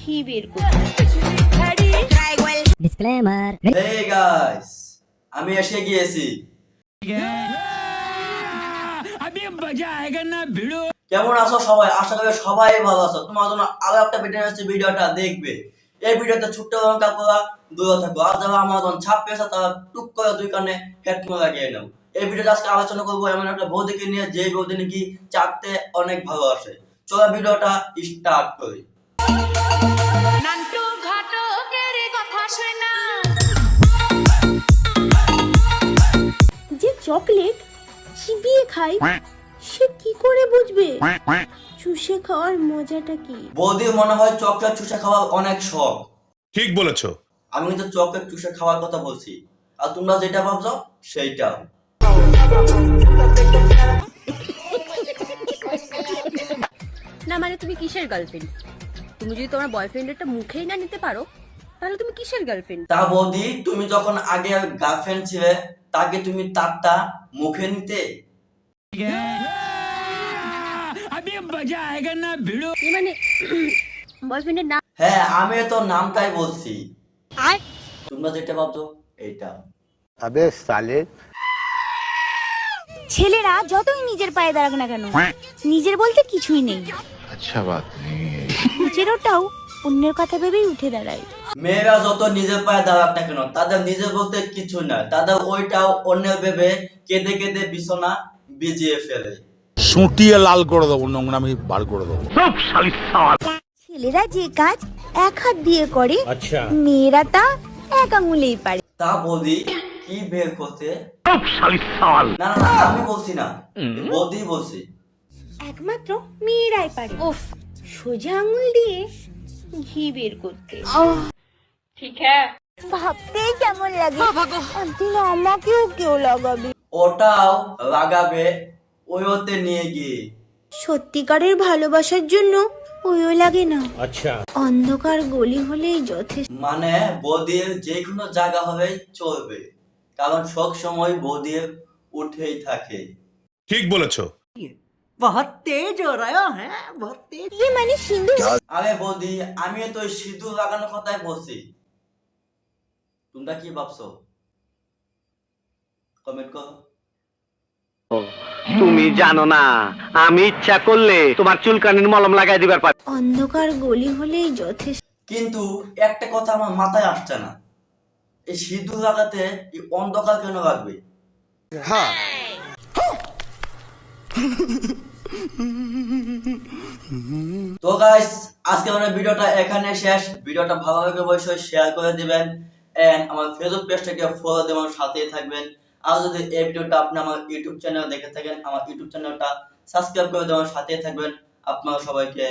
ঘি বের করতে। ডিসক্লেমার। Hey guys, আমি এসে গিয়েছি। কেমন আছো সবাই? আশা করি সবাই ভালো আছো। তোমার জন্য আরো একটা ভিডিও আছে, ভিডিওটা দেখবে। এই ভিডিওতে ছোট্ট লঙ্কা করা দূরে থাকো। আর যারা আমার যখন ছাপ পেয়েছে তারা টুক করে দুই কানে হেডফোন লাগিয়ে নাও। এই ভিডিওতে আজকে আলোচনা করবো এমন একটা বৌদিকে নিয়ে, যে বৌদি নাকি চাপতে অনেক ভালোবাসে। চলো ভিডিওটা স্টার্ট করি। যে চকলেট চিবিয়ে খায় সে কি করে বুঝবে চুষে খাওয়ার মজাটা কি? বৌদির মনে হয় চকলেট চুষে খাওয়ার অনেক শখ। ঠিক বলেছো। আমি কিন্তু চকলেট চুষে খাওয়ার কথা বলছি, আর তোমরা যেটা ভাবছো সেইটা। না মানে তুমি কিসের গার্লফ্রেন্ড? তুমি যদি তোমার বয়ফ্রেন্ডেরটা মুখেই না নিতে পারো তাহলে তুমি কিসের গার্লফ্রেন্ড? তা বৌদি, তুমি যখন আগে গার্লফ্রেন্ড ছিলে তাকে তুমি তারটা মুখে নিতে? মানে বয়ফ্রেন্ডের নাম? হ্যাঁ, আমি তো নামটাই বলছি। তোমরা যেটা ভাবছো এইটা। अबे साले ছেলেরা যতই নিজের পায়ে দাঁড়াক না কেন, নিজের বলতে কিছুই নেই। अच्छा बात नहीं है। নিজেরটাও অন্যের কথা ভেবেই উঠে দাঁড়ায়। মেয়েরা যত নিজের পায়ে দাঁড়াক না কেন, তাদের নিজের বলতে কিছু না, তাদের ওইটাও অন্যের ভেবে কেঁদে কেঁদে বিছানা ভিজিয়ে ফেলে। সুটিয়ে লাল করে দেবো, নোংরামি বার করে দেবো। ছেলেরা যে কাজ এক হাত দিয়ে করে, মেয়েরা তা এক আঙুলেই পারে। তা বৌদি কি বের করতে? না না না, আমি বলছি না, বৌদি বলছি। একমাত্র মেয়েরাই পারে ওফ সোজা আঙুল দিয়ে ঘি বের করতে। ভাবতেই কেমন লাগে, একদিন আমাকেও কেউ লাগাবে। ওটাও লাগাবে ওইতে নিয়ে গিয়ে। সত্যিকারের ভালোবাসার জন্য ওইও লাগে না, আচ্ছা অন্ধকার গলি হলেই যথেষ্ট। মানে বৌদির যে কোনো জায়গা হলেই চলবে, কারণ সব সময় বৌদির উঠেই থাকে। ঠিক বলেছো। ইয়ে মানে সিন্ধু। আরে বৌদি, আমি তো সিঁদুর লাগানোর কথাই বলছি, তোমরা কি ভাবছো? কমেন্ট করো। তুমি জানো না, আমি ইচ্ছা করলে তোমার চুলকানির মলম লাগাই দিবার পারি। অন্ধকার গলি হলেই যথেষ্ট। কিন্তু একটা কথা আমার মাথায় আসছে না, এই সিঁদুর লাগাতে এই অন্ধকার কেন লাগবে? তো গাইস, আজকে আমাদের ভিডিওটা এখানে শেষ। ভিডিওটা ভালো লাগে অবশ্যই শেয়ার করে দিবেন, এন্ড আমার ফেসবুক পেজটাকে ফলো দিয়ে আমার সাথেই থাকবেন। আর যদি এই ভিডিওটা আপনি আমার ইউটিউব চ্যানেলে দেখে থাকেন, আমার ইউটিউব চ্যানেলটা সাবস্ক্রাইব করে দিয়ে আমার সাথেই থাকবেন। আপনারা সবাইকে